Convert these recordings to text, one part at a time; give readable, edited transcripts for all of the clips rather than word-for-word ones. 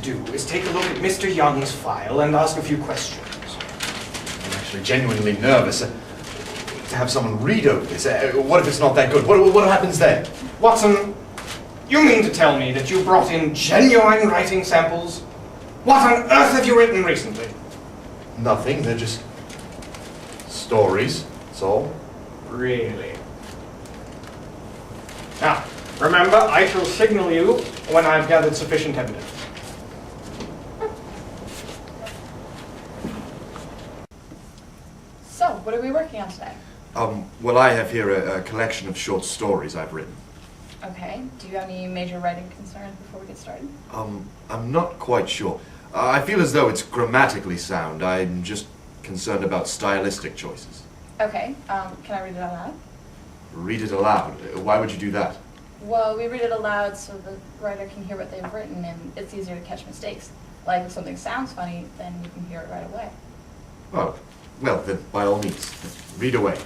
do is take a look at Mr. Young's file and ask a few questions. I'm actually genuinely nervous to have someone read over this. What if it's not that good? What happens then? Watson, you mean to tell me that you brought in genuine writing samples? What on earth have you written recently? Nothing. They're just stories. That's all. Really? Now, remember, I shall signal you when I've gathered sufficient evidence. So, what are we working on today? Well, I have here a collection of short stories I've written. Okay. Do you have any major writing concerns before we get started? I'm not quite sure. I feel as though it's grammatically sound. I'm just concerned about stylistic choices. Okay. Can I read it out loud? Read it aloud. Why would you do that? Well, we read it aloud so the writer can hear what they've written, and it's easier to catch mistakes. Like, if something sounds funny, then you can hear it right away. Oh, well, then by all means, read away.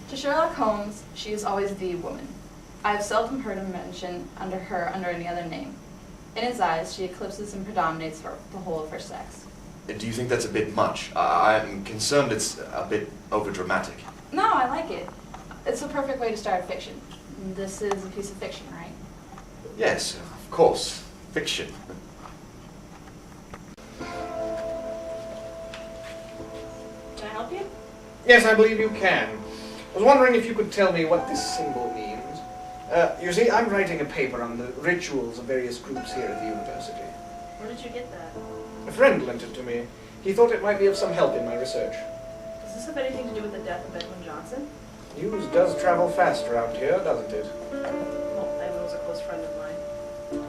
To Sherlock Holmes, she is always the woman. I have seldom heard him mention under any other name. In his eyes, she eclipses and predominates for the whole of her sex. Do you think that's a bit much? I'm concerned it's a bit overdramatic. No, I like it. It's the perfect way to start fiction. This is a piece of fiction, right? Yes, of course. Fiction. Can I help you? Yes, I believe you can. I was wondering if you could tell me what this symbol means. You see, I'm writing a paper on the rituals of various groups here at the university. Where did you get that? A friend lent it to me. He thought it might be of some help in my research. Does this have anything to do with the death of Edwin Johnson? News does travel fast around here, doesn't it? Well, Edwin was a close friend of mine.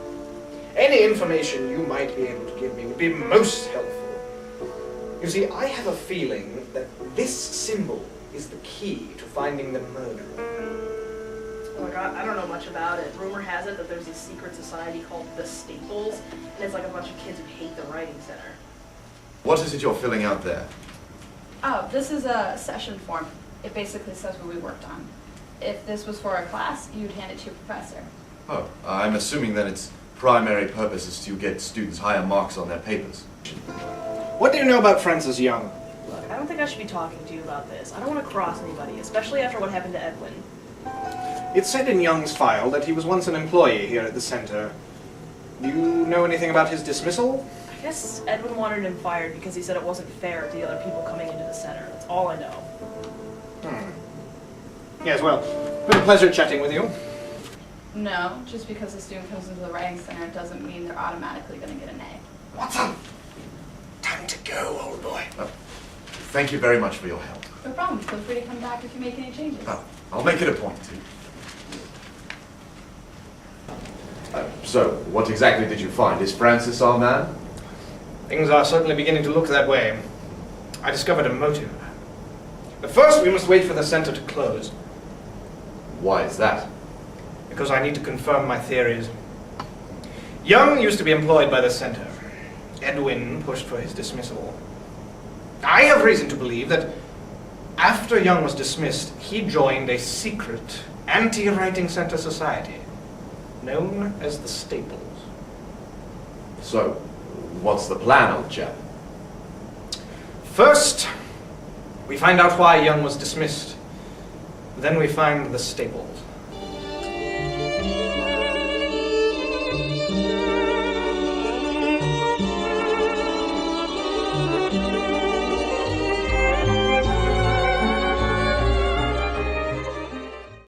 Any information you might be able to give me would be most helpful. You see, I have a feeling that this symbol is the key to finding the murderer. Look, I don't know much about it. Rumor has it that there's this secret society called the Staples, and it's like a bunch of kids who hate the writing center. What is it you're filling out there? Oh, this is a session form. It basically says what we worked on. If this was for a class, you'd hand it to your professor. Oh, I'm assuming then its primary purpose is to get students higher marks on their papers. What do you know about Francis Young? Look, I don't think I should be talking to you about this. I don't want to cross anybody, especially after what happened to Edwin. It said in Young's file that he was once an employee here at the center. Do you know anything about his dismissal? I guess Edwin wanted him fired because he said it wasn't fair to the other people coming into the center. That's all I know. Yes, well, been a pleasure chatting with you. No, just because a student comes into the writing center doesn't mean they're automatically going to get an A. Watson! Time to go, old boy. Thank you very much for your help. No problem. Feel free to come back if you make any changes. I'll make it a point to. So, what exactly did you find? Is Francis our man? Things are certainly beginning to look that way. I discovered a motive. But first we must wait for the center to close. Why is that? Because I need to confirm my theories. Young used to be employed by the center. Edwin pushed for his dismissal. I have reason to believe that after Young was dismissed, he joined a secret anti-writing center society known as the Staples. So, what's the plan, old chap? First, we find out why Young was dismissed. Then we find the Staples.